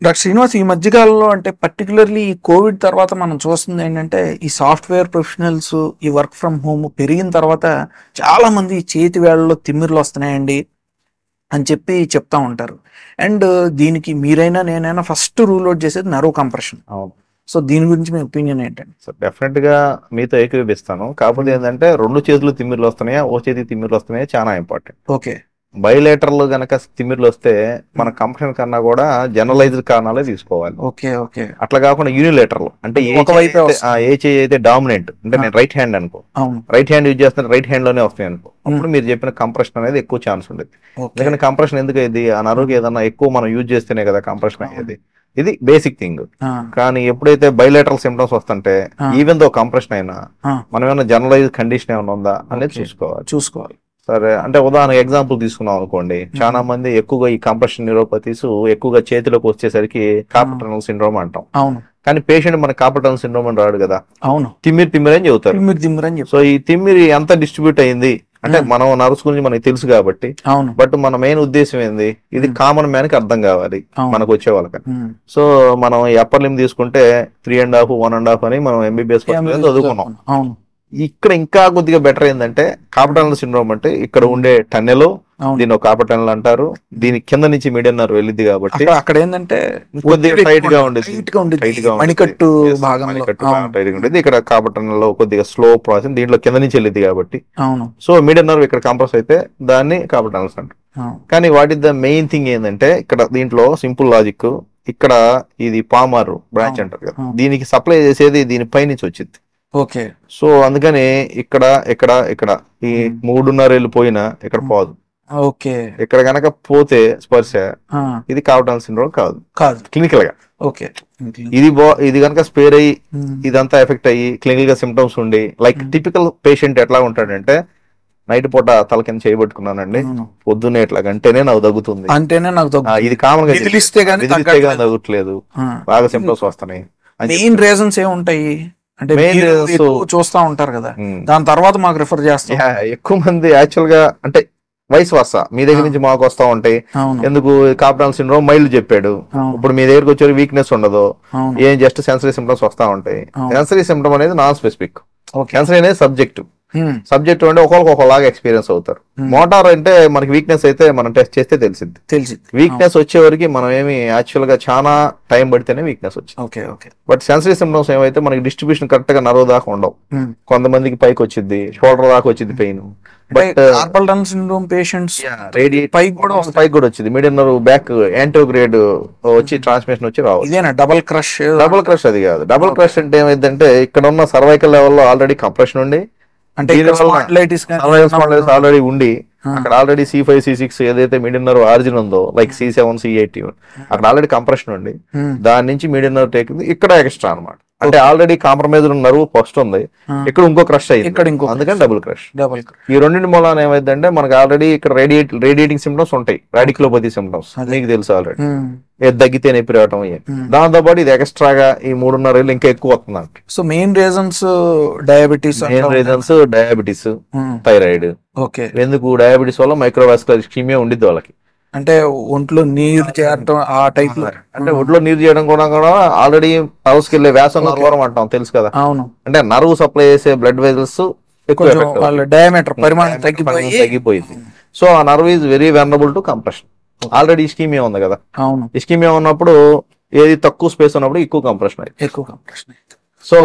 Doctor Srinivas, ఈ మధ్యకాలంలో అంటే పర్టికులర్లీ ఈ కోవిడ్ తర్వాత మనం చూస్తుంది ఏంటంటే ఈ సాఫ్ట్వేర్ ప్రొఫెషనల్స్ ఈ వర్క్ ఫ్రమ్ హోమ్ పెరిగిన తర్వాత చాలా మంది చేతి వేళ్ళలో తిమ్మిర్లు వస్తున్నాయండి అని చెప్పి చెప్తా ఉంటారు. అండ్ దీనికి మీరైనా నేనైనా ఫస్ట్ రూల్ అవుట్ చేసేది నర్వ్ కంప్రెషన్. అవును. సో దీని గురించి మీ ఒపీనియన్ ఏంటండి? సో డెఫినెట్ గా మీతో ఏకీభవిస్తాను. కాకపోతే ఏంటంటే 2 చేతులు తిమ్మిర్లు వస్తున్నాయా, ఓ చేతి తిమ్మిర్లు వస్తున్నాయా చాలా ఇంపార్టెంట్. ఓకే. బయోలేటర్లు గనక తిమ్మిర్లు వస్తే మన కంప్రెషన్ కన్నా కూడా జనరలైజ్డ్ కారణాలే తీసుకోవాలి. Okay okay. అట్లా కాకుండా యూనిలేటర్లు అంటే ఏ చేయి అయితే డామినెంట్ అంటే నేను రైట్ హ్యాండ్ అనుకో, రైట్ హ్యాండ్ యూజ్ చేస్తున్నా, రైట్ హ్యాండ్ లోనే వస్తాయి అనుకో, అప్పుడు మీరు చెప్పిన కంప్రెషన్ అనేది ఎక్కువ ఛాన్స్ ఉండేది. ఎందుకంటే కంప్రెషన్ ఎందుకు అయ్యేది, ఆ నరువుకి ఏదన్నా ఎక్కువ మనం యూజ్ చేస్తేనే కదా కంప్రెషన్ అయ్యేది. ఇది బేసిక్ థింగ్. కానీ ఎప్పుడైతే బయోలేటరల్ సిమ్టమ్స్ వస్తుంటే ఈవెన్ దో కంప్రెషన్ అయినా మనం ఏమైనా జనరలైజ్ కండిషన్ ఏమైనా ఉందా అనేది చూసుకోవాలి. సరే, అంటే ఉదాహరణ ఎగ్జాంపుల్ తీసుకున్నాం అనుకోండి, చాలా మంది ఎక్కువగా ఈ కంప్రెషన్ న్యూరోపతీస్ ఎక్కువగా చేతిలోకి వచ్చేసరికి కార్పల్ టనల్ సిండ్రోమ్ అంటాం. కానీ పేషెంట్ మన కార్పల్ టనల్ సిండ్రోమ్ అని రాడు కదా, తిమ్మిరి అని చెబుతారు. సో ఈ తిమ్మిరి ఎంత డిస్ట్రిబ్యూట్ అయింది అంటే మనం నర్వ్స్ గురించి మనకి తెలుసు కాబట్టి, బట్ మన మెయిన్ ఉద్దేశం ఏంది, ఇది కామన్ మ్యాన్ కి అర్థం కావాలి మనకు వచ్చే వాళ్ళకి. సో మనం అప్పర్ లింబ్ తీసుకుంటే 3.5, 1.5 అని మనం ఎంబీబీఎస్ చదువుకున్నాం. ఇక్కడ ఇంకా కొద్దిగా బెటర్ ఏంటంటే కార్పల్ టనల్ సిండ్రోమ్ అంటే ఇక్కడ ఉండే టన్నెల్, దీని ఒక కార్పల్ టనల్ అంటారు, దీని కింద నుంచి మీడియన్ నర్వ్ వెళ్ళింది కాబట్టి అక్కడ ఏంటంటే కొద్దిగా టైట్ గా ఉండేది, ఇక్కడ కార్పల్ టనల్ లో కొద్దిగా స్లో ప్రాసెస్, దీంట్లో కింద నుంచి వెళ్ళింది కాబట్టి. సో మీడియన్ నర్వ్ ఇక్కడ కంప్రెస్ అయితే దాన్ని కార్పల్ టనల్స్ అంటారు. కానీ what is the main thing ఏంటంటే ఇక్కడ దీంట్లో సింపుల్ లాజిక్, ఇక్కడ ఇది పామర్ బ్రాంచ్ అంటారు కదా, దీనికి సప్లై చేసేది దీని పై నుంచి వచ్చింది. ఓకే. సో అందుకని ఇక్కడ ఇక్కడ ఇక్కడ ఈ 3.5 వెళ్ళిపోయినా ఇక్కడ పోదు. ఓకే. ఇక్కడ గనక పోతే స్పర్శ, ఇది కార్పల్ టనల్ సిండ్రోమ్ కాదు క్లినికల్ గా. ఓకే. ఇది కనుక స్పేర్ అయ్యి ఇదంతా ఎఫెక్ట్ అయ్యి క్లినికల్ గా సిమ్టమ్స్ ఉండి, లైక్ టిపికల్ పేషెంట్ ఎట్లా ఉంటాడంటే, నైట్ పూట తల కింద చేయబెట్టుకున్నానండి, పొద్దున్నే ఎట్లా అంటేనే నాకు తగ్గుతుంది, ఇది కామన్ గా తగ్గట్లేదు, బాగా సిమ్టమ్స్ వస్తున్నాయి. మెయిన్ రీజన్స్ ఏముంటాయి అంటే చూస్తా ఉంటారు కదా, దాని తర్వాత మాకు రిఫర్ చేస్తాం. ఎక్కువ మంది యాక్చువల్ గా అంటే వయసు వస్తా మీ దగ్గర నుంచి మాకు వస్తా ఉంటాయి. ఎందుకు కార్పల్ టనల్ సిండ్రోమ్ మైల్డ్ చెప్పాడు, ఇప్పుడు మీ దగ్గరకు వచ్చే వీక్నెస్ ఉండదు, ఏం జస్ట్ సెన్సరీ సిమ్టమ్స్ వస్తా ఉంటాయి. సెన్సరీ సిమ్టమ్ అనేది నాన్ స్పెసిఫిక్, సెన్సరీ అనేది సబ్జెక్టివ్ అంటే ఒకలాగా ఎక్స్పీరియన్స్ అవుతారు. మోటార్ అంటే మనకి వీక్నెస్ అయితే మనం టెస్ట్ చేస్తే తెలిసింది. వీక్నెస్ వచ్చేవరకు మనం ఏమి యాక్చువల్ గా చాలా టైం పడితేనే వీక్నెస్ వచ్చింది. బట్ సెన్సరీ సిమ్టమ్స్ ఏమైతే మనకి డిస్ట్రిబ్యూషన్ కరెక్ట్ గా నర్వ్ దాకా ఉండవు, కొంతమందికి పైకి వచ్చింది, షోల్డర్ దాకా వచ్చింది pain. But carpal tunnel syndrome patients పైకి కూడా వచ్చింది, మీడియం నర్వ్ బ్యాక్ యాంటోగ్రేడ్ వచ్చి ట్రాన్స్మిషన్ వచ్చి రావు. డబుల్ క్రష్ అది కాదు. డబుల్ క్రష్ అంటే ఏమైందంటే ఇక్కడ ఉన్న సర్వైకల్ లెవెల్లో ఆల్రెడీ కంప్రెషన్ ఉండి, అంటే ఆల్రెడీ ఉండి అక్కడ ఆల్రెడీ C5 C6 ఏదైతే మీడియం నర్వ్ ఆరిజిన్ ఉందో, లైక్ C7 C8 అక్కడ ఆల్రెడీ కంప్రెషన్ ఉండి, దాని నుంచి మీడియం నర్వ్ టేక్ ఇక్కడ ఎక్స్ట్రా అనమాట. అంటే ఆల్రెడీ కాంప్రమైజ్ నర్వ్ ఫస్ట్ ఉంది, ఇక్కడ ఇంకో క్రష్ అయ్యింది, అందుకని డబుల్ క్రష్. ఈ రెండింటి మూలాన ఏమైందంటే మనకి ఆల్రెడీ ఇక్కడ రేడియేటింగ్ సిమ్టమ్స్ ఉంటాయి, రాడిక్యులోపతి సిమ్టమ్స్ మీకు తెలుసు ఆల్రెడీ, ఏది తగ్గితే నొప్పి రావటం, దాంతో పాటు ఇది ఎక్స్ట్రాగా ఈ 3.5 ఏళ్ళు ఇంకా ఎక్కువ వస్తుంది. So main reasons diabetes, thyroid. ఎందుకు డయాబెటీస్ వల్ల మైక్రోవాస్కులర్ ఇస్కెమియా ఉండిద్ది వాళ్ళకి, అంటే ఒంట్లో నీరు చేరటం ఆ టైప్ లో. అంటే ఒంట్లో నీరు చేయడం కూడా ఆల్రెడీ నర్వ్స్ కి వెళ్ళే వ్యాసం నర్వరం అంటాం, తెలుసు కదా. అంటే నర్వ్ సప్లై చేసే బ్లడ్ వెజల్స్ ఎక్కువ డయామీటర్ పరిమాణం తగ్గిపోయింది. సో ఆ nerve is very vulnerable to compression. Already ischemia ఉంది కదా, ఇస్కెమియా ఉన్నప్పుడు ఏది తక్కువ స్పేస్ ఉన్నప్పుడు ఎక్కువ కంప్రెషన్ అయింది. సో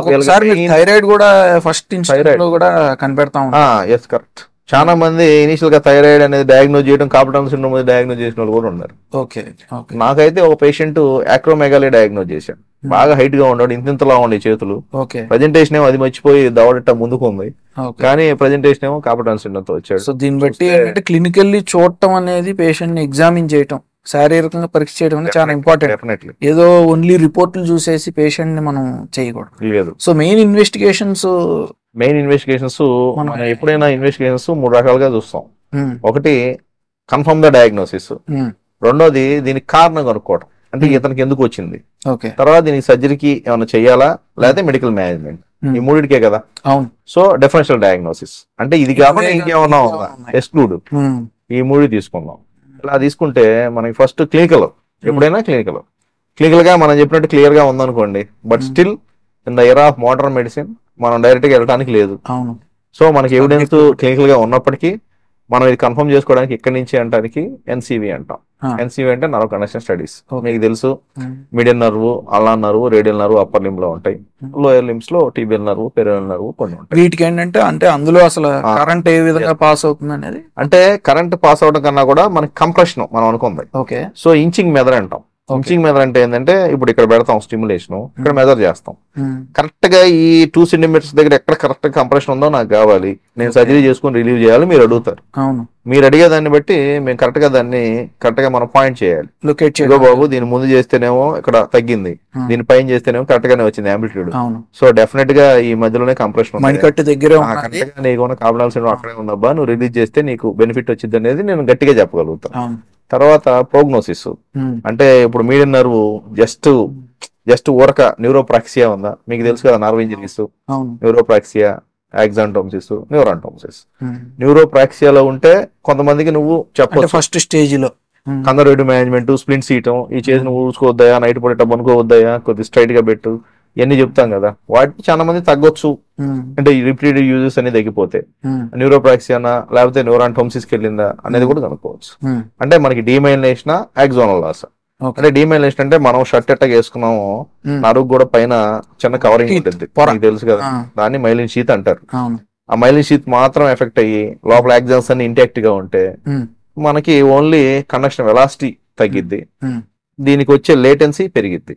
థైరాయిడ్ కూడా ఫస్ట్ థైరాయిడ్ కూడా కనిపెడతాం. Yes, correct. చాలా మంది ఇనిషియల్ గా థైరాయిడ్ అనేది డయాగ్నోజ్ చేయడం, కార్పల్ టనల్ సిండ్రోమ్ డయాగ్నోజ్ చేసిన వాళ్ళు కూడా ఉన్నారు. నాకైతే ఒక పేషెంట్ యాక్రోమెగాలీ డయాగ్నోజ్ చేశాడు, బాగా హైట్ గా ఉన్నాడు, ఇంతలా ఉండే చేతులు, ప్రజెంటేషన్ ఏమో అది మర్చిపోయి దవడట ముందుకు ఉంది, కానీ ప్రజెంటేషన్ ఏమో కార్పల్ టనల్ సిండ్రోమ్ తో వచ్చాడు. సో దీన్ని బట్టి ఏంటంటే క్లినికల్లీ చూడటం అనేది పేషెంట్ ని ఎగ్జామిన్ చేయటం, శారీరకంగా పరీక్ష చేయడం అనేది చాలా ఇంపార్టెంట్. ఏదో ఓన్లీ రిపోర్ట్లు చూసేసి పేషెంట్ ని మనం చేయకూడదు. సో మెయిన్ ఇన్వెస్టిగేషన్స్ మనం ఎప్పుడైనా ఇన్వెస్టిగేషన్స్ 3 రకాలుగా చూస్తాం. ఒకటి కన్ఫర్మ్ ద డయాగ్నోసిస్, రెండోది దీనికి కారణం కనుక్కోవడం, అంటే ఇతనికి ఎందుకు వచ్చింది, తర్వాత దీనికి సర్జరీకి ఏమైనా చెయ్యాలా లేదా మెడికల్ మేనేజ్మెంట్, ఈ మూడిటికే కదా. సో డిఫరెన్షియల్ డయాగ్నోసిస్ అంటే ఇది కాకుండా ఇంకేమన్నా ఎక్స్క్లూడ్, ఈ 3 తీసుకుందాం. ఇలా తీసుకుంటే మనకి ఫస్ట్ క్లినికల్, ఎప్పుడైనా క్లినికల్ క్లినికల్ గా మనం చెప్పినట్టు క్లియర్ గా ఉందనుకోండి, but still in the era of modern medicine మనం డైరెక్ట్ గా వెళ్ళడానికి లేదు. సో మనకి ఎవిడెన్స్ క్లినికల్ గా ఉన్నప్పటికీ మనం ఇది కన్ఫర్మ్ చేసుకోవడానికి ఇక్కడి నుంచి అంటానికి ఎన్సీవీ అంటాం. ఎన్సీవీ అంటే నర్వ్ కండక్షన్ స్టడీస్. మీకు తెలుసు median nerve, ulna nerve, radial nerve upper limb లో ఉంటాయి, లోయర్ లింబ్స్ లో టిబియల్ నర్వ్, పెరినల్ నర్వ్ కొన్ని ఉంటాయి. వీటికి ఏంటంటే అంటే అందులో అసలు కరెంట్ ఏ విధంగా పాస్ అవుతుంది అనేది, అంటే కరెంట్ పాస్ అవడం కన్నా కూడా మనకి కంప్రెషన్ మనం అనుకుంది. ఓకే. సో ఇంచింగ్ మెథడ్ అంటాం. ఇంచింగ్ మెథడ్ అంటే ఏంటంటే ఇప్పుడు ఇక్కడ పెడతాం స్టిమ్యులేషన్, ఇక్కడ మెజర్ చేస్తాం. కరెక్ట్ గా ఈ 2 సెంటీమీటర్స్ దగ్గర ఎక్కడ కరెక్ట్ కంప్రెషన్ ఉందో నాకు కావాలి, నేను సర్జరీ చేసుకుని రిలీవ్ చేయాలి మీరు అడుగుతారు. మీరు అడిగే దాన్ని బట్టి మేము కరెక్ట్ గా దాన్ని కరెక్ట్ గా మనం పాయింట్ చేయాలి. లొకేట్ బాబు దీని ముందు చేస్తేనేమో ఇక్కడ తగ్గింది, దీని పైన చేస్తేనేమో కరెక్ట్ గానే వచ్చింది యాంప్లిట్యూడ్. సో డెఫినెట్ గా ఈ మధ్యలోనే కంప్రెషన్ నీకు కావాల్సిన అక్కడే ఉందబ్బా, నువ్వు రిలీజ్ చేస్తే నీకు బెనిఫిట్ వచ్చింది అనేది నేను గట్టిగా చెప్పగలుగుతాను. తర్వాత ప్రోగ్నోసిస్ అంటే ఇప్పుడు మీడియన్ నర్వ్ జస్ట్ ఊరక న్యూరోప్రాక్సియా ఉందా మీకు తెలుసు కదా, నర్వ్ ఇంజరీస్, న్యూరోప్రాక్సియా, యాక్సాంటోమ్సిస్, న్యూరాంటోమ్సిస్. న్యూరోప్రాక్సియాలో ఉంటే కొంతమందికి నువ్వు చెప్పచ్చు ఫస్ట్ స్టేజ్ లో కన్జర్వేటివ్ మేనేజ్మెంట్, స్ప్లింట్ సీయటం, ఈ చేతిని ఊడ్చుకోవద్దాయా, నైట్ పూట పనుకోవద్దాయా, కొద్ది స్ట్రైట్ గా పెట్టు, ఇవన్నీ చెప్తాం కదా. వాటికి చాలా మంది తగ్గొచ్చు, అంటే రిపీటెడ్ యూజెస్ అనేది తగ్గిపోతే న్యూరోప్రాక్సియానా లేకపోతే న్యూరాంటోమ్సిస్ కి వెళ్ళిందా అనేది కూడా కనుక్కోవచ్చు. అంటే మనకి డీమైలినేషన్, యాక్సోనల్ లాస్. అంటే డీమైలినేషన్ అంటే మనం షర్ట్ ఎట్టగా వేసుకున్నామో నరుగు కూడా పైన చిన్న కవరింగ్ ఉంటుంది మీకు తెలుసు కదా, దాన్ని మైలిన్ షీత్ అంటారు. ఆ మైలిన్ షీత్ మాత్రం ఎఫెక్ట్ అయ్యి లోపల ఎగ్జామ్స్ అన్ని ఇంటాక్ట్ గా ఉంటే మనకి ఓన్లీ కండక్షన్ వెలాసిటీ తగ్గిద్ది, దీనికి వచ్చే లేటెన్సీ పెరిగిద్ది.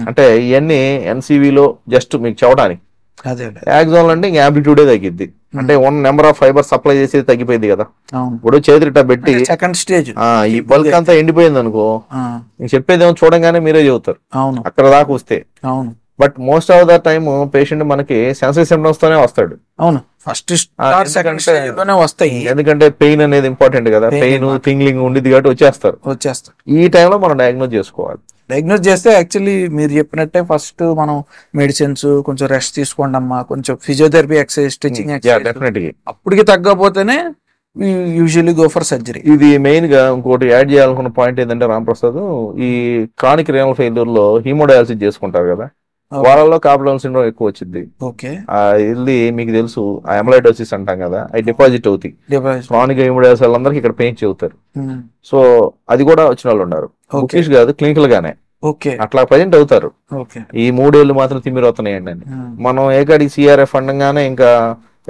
అంటే ఇవన్నీ ఎన్సీవీలో జస్ట్ మీకు చెప్పడానికి. యాక్సోనల్ అంటే ఇంకా యాంప్లిట్యూడే తగ్గిద్ది, అంటే 1 నెంబర్ ఆఫ్ ఫైబర్ సప్లై చేసేది తగ్గిపోయింది కదా. ఇప్పుడు చేతిరిట పెట్టి సెకండ్ స్టేజ్ ఈ బల్క్ అంతా ఎండిపోయింది అనుకో, నేను చెప్పేదేమో చూడంగానే మీరే చెబుతారు అక్కడ దాకా వస్తే. But most of the time patient మనకి సెన్సరీ సింప్టమ్స్ తోనే వస్తాడు. అవును, ఫస్ట్ సెకండ్ స్టేజ్ లోనే వస్తాయి, ఎందుకంటే పెయిన్ అనేది ఇంపార్టెంట్ కదా, పెయిన్ థింగ్లింగ్ ఉండేది కాబట్టి వచ్చేస్తారు. ఈ టైంలో మనం డయాగ్నోస్ చేసుకోవాలి. డయాగ్నోస్ చేస్తే యాక్చువల్లీ మీరు చెప్పినట్టే ఫస్ట్ మనం మెడిసిన్స్, కొంచెం రెస్ట్ తీసుకోండి అమ్మా, కొంచెం ఫిజియోథెరపీ, ఎక్సర్సైజ్, స్ట్రెచింగ్ డెఫినెట్లీ అప్పటికి తగ్గకపోతేనే యూజువల్లీ గో ఫర్ సర్జరీ. ఇది మెయిన్ గా ఇంకోటి యాడ్ చేయాలనుకున్న పాయింట్ ఏంటంటే రాంప్రసాద్, ఈ క్రానిక్ రీనల్ ఫెయిల్యూర్ లో హీమోడయాలసిస్ చేసుకుంటారు కదా, వాళ్ళలో కార్పల్ సిండ్రోమ్ ఎక్కువ వచ్చింది. ఇది మీకు తెలుసు అమైలాయిడోసిస్ అంటాం కదా, అవి డిపాజిట్ అవుతాయి. క్రానిక్ హీమోడయాలసిస్ వాళ్ళందరికీ ఇక్కడ పెయిన్ చెబుతారు. సో అది కూడా వచ్చిన వాళ్ళు ఉన్నారు, బుకిష్ కాదు క్లినికల్ గానే అట్లా ప్రజెంట్ అవుతారు. ఈ 3 ఏళ్ళు మాత్రం తిమ్మిరి అవుతున్నాయండి అని మనం ఏకాడికి సిఆర్ఎఫ్ అనగానే ఇంకా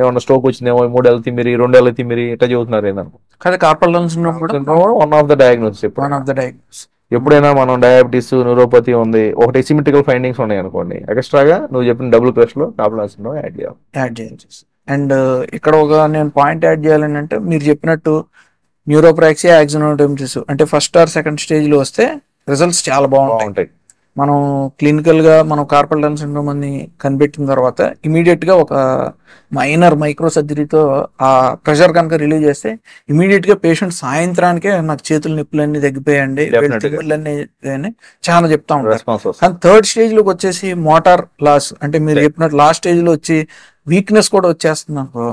ఏమన్నా స్ట్రోక్ వచ్చిందేమో, 3 ఏళ్ళ తిమ్మిరి, 2 ఏళ్ళ తిమ్మిరి ఇట్లా చెబుతున్నారు ఏందనుకో. One of the diagnosis. ఎప్పుడైనా మనం డయాబెటీస్, న్యూరోపతి ఉంది, ఒకటి సిమెట్రికల్ ఫైండింగ్స్ ఉన్నాయి అనుకోండి, ఎక్స్ట్రాగా నువ్వు చెప్పిన డబుల్ ప్రెస్ లో కార్పల్ సిండ్రోమ్ యాడ్ చేయాలి. అండ్ ఇక్కడ ఒక నేను పాయింట్ యాడ్ చేయాలని అంటే, మీరు చెప్పినట్టు న్యూరోప్రాక్సియా, యాక్సోనోటోమ్సిస్ అంటే ఫస్ట్ ఆర్ సెకండ్ స్టేజ్ లో వస్తే రిజల్ట్స్ చాలా బాగుంటాయి. మనం క్లినికల్ గా మనం కార్పల్ టనల్ సిండ్రోమ్ అని కనిపెట్టిన తర్వాత ఇమీడియట్ గా ఒక మైనర్ మైక్రో సర్జరీతో ఆ ప్రెషర్ కనుక రిలీవ్ చేస్తే ఇమీడియట్ గా పేషెంట్ సాయంత్రానికే నాకు చేతుల నొప్పులన్నీ తగ్గిపోయండి, చాలా చెప్తా ఉంటారు. కానీ థర్డ్ స్టేజ్ లోకి వచ్చేసి మోటార్ లాస్ అంటే మీరు చెప్పినట్టు లాస్ట్ స్టేజ్ లో వచ్చి వీక్నెస్ కూడా వచ్చేస్తుంది అనుకో,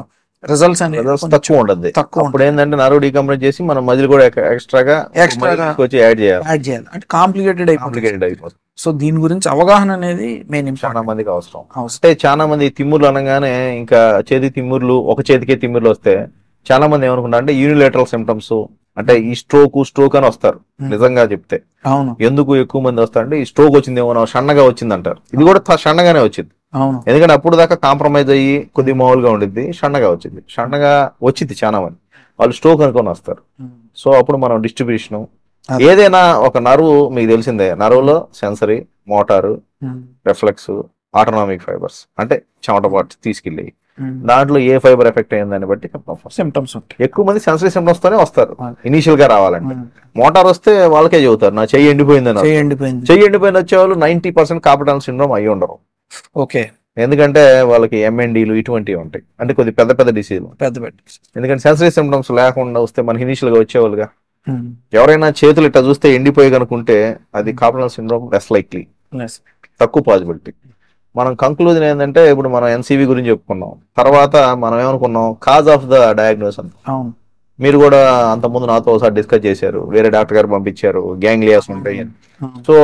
రిజల్ట్స్ అనేది తక్కువ ఉంటుంది. అప్పుడు ఏంటంటే నర్వ్ డీకంప్రెస్ చేసి మనం మజిల్ కూడా ఎక్స్ట్రాగా యాడ్ చేయాలి, అంటే కాంప్లికేటెడ్ అయిపోతుంది. సో దీని గురించి అవగాహన అనేది మెయిన్ చాలా మందికి అవసరం. అంటే చాలా మంది తిమ్ముర్లు అనగానే ఇంకా చేతి తిమ్ముర్లు, ఒక చేతికే తిమ్ముర్లు వస్తే చాలా మంది ఏమనుకుంటారు అంటే యూనిలేటరల్ సిమ్టమ్స్, అంటే ఈ స్ట్రోక్ అని వస్తారు. నిజంగా చెప్తే ఎందుకు ఎక్కువ మంది వస్తారంటే ఈ స్ట్రోక్ వచ్చిందేమో, సన్నగా వచ్చింది అంటారు. ఇది కూడా సన్నగానే వచ్చింది, ఎందుకంటే అప్పుడు దాకా కాంప్రమైజ్ అయ్యి కొద్ది మామూలుగా ఉండిద్ది, సన్నగా వచ్చింది చాలా మంది, వాళ్ళు స్ట్రోక్ అనుకొని వస్తారు. సో అప్పుడు మనం డిస్ట్రిబ్యూషన్ ఏదైనా ఒక నర్వ్ మీకు తెలిసిందే, నర్వ్లో sensory, motor, reflex, autonomic fibers అంటే చెమట పాటు తీసుకెళ్ళి దాంట్లో ఏ ఫైబర్ ఎఫెక్ట్ అయ్యిందని బట్టి సిమ్టమ్స్ ఎక్కువ మంది సెన్సరీ సిమ్టమ్స్ తోనే వస్తారు ఇనీషియల్ గా రావాలంటే. మోటార్ వస్తే వాళ్ళకే చెబుతారు నా చెయ్యి ఎండిపోయిందని. చెయ్యి ఎండిపోయిన వచ్చే వాళ్ళు 90% కార్పల్ టనల్ సిండ్రోమ్ అయ్యి ఉండరు. ఎందుకంటే వాళ్ళకి ఎంఎన్డీలు ఇటువంటివి ఉంటాయి, అంటే కొద్ది పెద్ద డిసీజ్. ఎందుకంటే సెన్సరీ సిమ్టమ్స్ లేకుండా వస్తే మనకి ఇనీషియల్ గా వచ్చేవాళ్ళుగా ఎవరైనా చేతులు ఇట్లా చూస్తే ఎండిపోయి కనుకుంటే అది carpal tunnel syndrome less likely, తక్కువ పాసిబిలిటీ. మనం కంక్లూజన్ ఏంటంటే ఇప్పుడు మనం ఎన్సీవీ గురించి చెప్పుకున్నాం, తర్వాత మనం ఏమనుకున్నాం కాజ్ ఆఫ్ ద డయాగ్నోస్ అని. మీరు కూడా అంతకుముందు నాతో ఒకసారి డిస్కస్ చేశారు, వేరే డాక్టర్ గారు పంపించారు, గ్యాంగ్లియాస్ ఉంటాయి. సో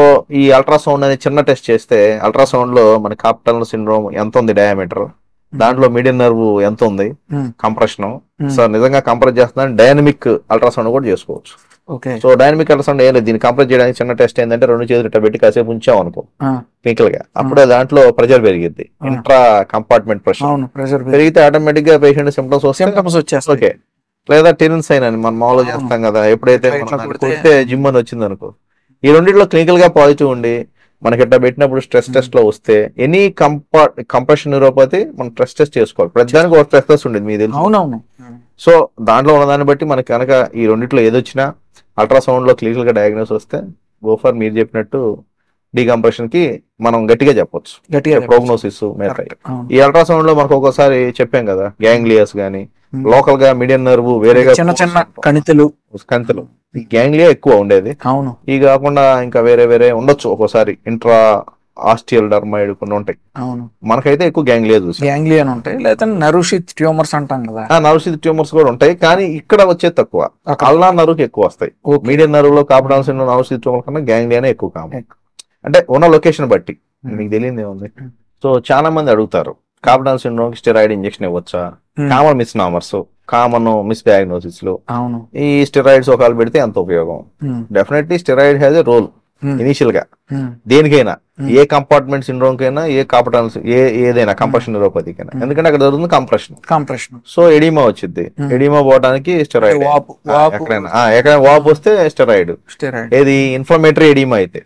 ఈ అల్ట్రాసౌండ్ అనేది చిన్న టెస్ట్ చేస్తే అల్ట్రాసౌండ్ లో మన కార్పల్ సిండ్రోమ్ ఎంత ఉంది డయామీటర్, దాంట్లో మీడియన్ నర్వ్ ఎంత ఉంది, కంప్రెషన్. సో నిజంగా కంప్రెస్ చేస్తున్నా డైనమిక్ అల్ట్రాసౌండ్ కూడా చేసుకోవచ్చు. సో డైనమిక్ అల్ట్రాసౌండ్ ఏం లేదు, దీన్ని కంప్రెస్ చేయడానికి చిన్న టెస్ట్ ఏంటంటే 2 చేతులు పెట్టి కాసేపు ఉంచాం అనుకో క్లినికల్ గా, అప్పుడే దాంట్లో ప్రెషర్ పెరిగిద్ది, ఇంట్రా కంపార్ట్మెంట్ ప్రెషర్ పెరిగితే ఆటోమేటిక్ గా పేషెంట్ సిమ్టమ్స్ వచ్చేస్తాయి. ఓకే, లేదా టెరెన్స్ సైన్ అని మనం మామూలుగా చేస్తాం కదా, ఎప్పుడైతే కొడితే జిమ్ అని వచ్చింది అనుకో, ఈ రెండింటిలో క్లినికల్ గా పాజిటివ్ ఉండి మనకి ఇట్లా పెట్టినప్పుడు స్ట్రెస్ టెస్ట్ లో వస్తే ఎనీ కంప్రెషన్ న్యూరోపతి మనం స్ట్రెస్ టెస్ట్ చేసుకోవాలి. ప్రతిదానికి ఒక స్ట్రెస్ టెస్ట్ ఉండేది మీకు తెలుసు. సో దాంట్లో ఉన్న దాన్ని బట్టి మనకి కనుక ఈ రెండిట్లో ఏదొచ్చినా అల్ట్రాసౌండ్ లో క్లినికల్ గా డయాగ్నోస్ వస్తే గోఫర్ మీరు చెప్పినట్టు డీకంప్రెషన్ కి మనం గట్టిగా చెప్పొచ్చు, ప్రోగ్నోసిస్. ఈ అల్ట్రాసౌండ్ లో మనకు ఒక్కోసారి చెప్పాం కదా, గ్యాంగ్లియాస్ గానీ లోకల్ గా మీడియన్ నర్వ్ వేరేగా చిన్న చిన్న కణితులు ఈ గ్యాంగ్లియా ఎక్కువ ఉండేది. అవును, ఈ కాకుండా ఇంకా వేరే వేరే ఉండొచ్చు, ఒక్కోసారి ఇంట్రా ఆస్టియల్ డర్మాయిడ్ కొన్ని ఉంటాయి. అవును, మనకైతే ఎక్కువ గ్యాంగ్లియా చూసి గ్యాంగ్లియా ఉంటాయి, లేదా నరుషిత్ ట్యూమర్స్ అంటాం కదా, నరుషిత్ ట్యూమర్స్ కూడా ఉంటాయి. కానీ ఇక్కడ వచ్చేది తక్కువ, అల్నా నరువుకి ఎక్కువ వస్తాయి. మీడియన్ నరువు లో కార్పల్ సిండ్రోమ్ నరుషిత్ ట్యూమర్ కన్నా గ్యాంగ్లియానే ఎక్కువ కామన్, అంటే ఉన్న లొకేషన్ బట్టి. మీకు తెలియదు ఏముంది. సో చాలా మంది అడుగుతారు కార్పల్ సిండ్రోమ్ స్టెరాయిడ్ ఇంజెక్షన్ ఇవ్వచ్చా, common misnomers, common misdiagnosis లో ఈ స్టెరాయిడ్స్ ఒకవేళ పెడితే ఎంత ఉపయోగం? Definitely steroid has a role initial గా, దేనికైనా, ఏ కంపార్ట్మెంట్ సిండ్రోమ్ కైనా, ఏ కార్పల్ ఏదైనా కంప్రెషన్ న్యూరోపతికైనా, ఎందుకంటే అక్కడ జరుగుతుంది కంప్రెషన్. సో ఎడిమా వచ్చింది, ఎడిమా పోవడానికి స్టెరాయిడ్, ఎక్కడైనా వాపు వస్తే స్టెరాయిడ్. ఏది ఇన్ఫ్లమేటరీ ఎడిమా అయితే,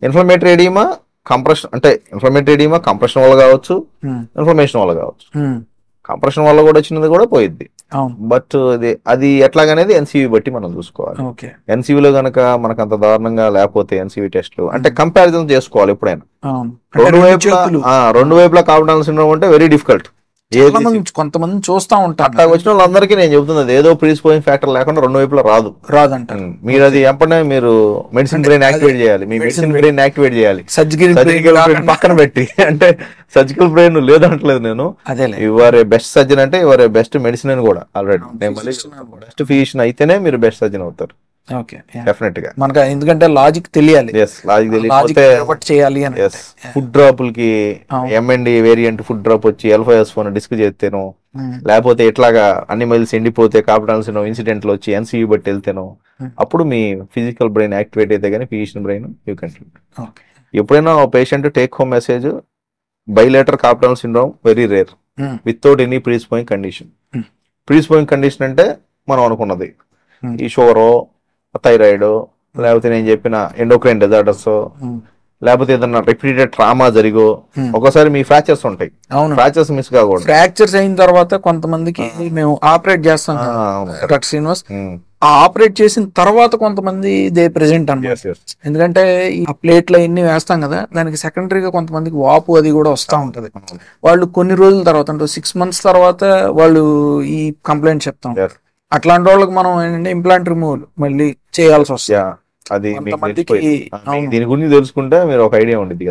ఇన్ఫ్లమేటరీ ఎడిమా కంప్రెషన్, అంటే ఇన్ఫ్లమేటరీ ఎడిమా కంప్రెషన్ వల్ల కావచ్చు, ఇన్ఫ్లమేషన్ వల్ల కావచ్చు. కంప్రెషన్ వల్ల కూడా వచ్చినది కూడా పోయిద్ది. బట్ అది ఎట్లాగనేది ఎన్సీవీ బట్టి మనం చూసుకోవాలి. ఎన్సీవీలో గనక మనకు అంత దారుణంగా లేకపోతే ఎన్సీవీ టెస్ట్లు అంటే కంపారిజన్ చేసుకోవాలి ఎప్పుడైనా. రెండు వైపులా కార్పల్ సిండ్రోమ్ అంటే వెరీ డిఫికల్ట్. కొంతమంది చూస్తా ఉంటారు, అట్లా వచ్చిన వాళ్ళందరికీ నేను చెబుతున్నది ఏదో ప్రీస్పోజింగ్ ఫ్యాక్టర్ లేకుండా రెండు వైపులా రాదంట. మీరు అది ఎప్పుడైనా మీరు మెడిసిన్ బ్రెయిన్ యాక్టివేట్ చేయాలి, మీ మెడిసిన్ బ్రెయిన్ యాక్టివేట్ చేయాలి, సర్జికల్ బ్రెయిన్ పక్కన పెట్టి. అంటే సర్జికల్ బ్రెయిన్ లేదంటలేదు నేను, యువర్ ఏ బెస్ట్ సర్జన్ అంటే యువర్ ఏ బెస్ట్ మెడిసిన్ అని కూడా. ఆల్రెడీ బెస్ట్ ఫిజిషియన్ అయితేనే మీరు బెస్ట్ సర్జన్ అవుతారు. డెఫినెట్ గా మనకు, ఎందుకంటే లాజిక్ తెలియాలి, ఫుడ్ డ్రాపులకి ఎంఎండి వేరియంట్ ఫుడ్ డ్రాప్ వచ్చి L5S1 డిస్క్ చేస్తేనో, లేకపోతే ఇట్లాగా అన్ని మైల్స్ ఎండిపోతే కార్పల్ సిండ్రోమ్ ఇన్సిడెంట్ లో వచ్చి ఎన్సీవీ బట్టి వెళ్తేనో, అప్పుడు మీ ఫిజికల్ బ్రెయిన్ యాక్టివేట్ అయితే కానీ ఫిజిషియన్ బ్రెయిన్ యూ కెన్. ఎప్పుడైనా patient take home message, bilateral carpal syndrome very rare without any predisposing condition. Predisposing condition అంటే మనం అనుకున్నది ఈ షుగరో, థైరాయిడ్, లేకపోతే నేను చెప్పిన ఎండోక్రైన్ డిజార్డర్స్, లేకపోతే ఏదన్నా రిపీటెడ్ ట్రామా జరిగో, ఒకసారి మీ ఫ్రాక్చర్స్ ఉంటాయి, ఫ్రాక్చర్స్ మిస్ కాకూడదు. ఫ్రాక్చర్స్ అయిన తర్వాత కొంతమందికి మేము ఆపరేట్ చేస్తాం డాక్టర్ శ్రీనివాస్, ఆ ఆపరేట్ చేసిన తర్వాత కొంతమంది దే ప్రెజెంట్ అన్నమాట. ఎందుకంటే ఈ ప్లేట్లు అన్ని వేస్తాం కదా, దానికి సెకండరీగా కొంతమందికి వాపు అది కూడా వస్తూ ఉంటది. వాళ్ళు కొన్ని రోజుల తర్వాత, అంటే 6 months తర్వాత వాళ్ళు ఈ కంప్లైంట్ చెప్తాం. అట్లాంటి వాళ్ళకి మనం ఏంటంటే ఇంప్లాంట్ రిమూవల్ మళ్ళీ చేయాల్సి వస్తుంది. అది దీని గురించి తెలుసుకుంటే మీరు ఒక ఐడియా ఉండేది.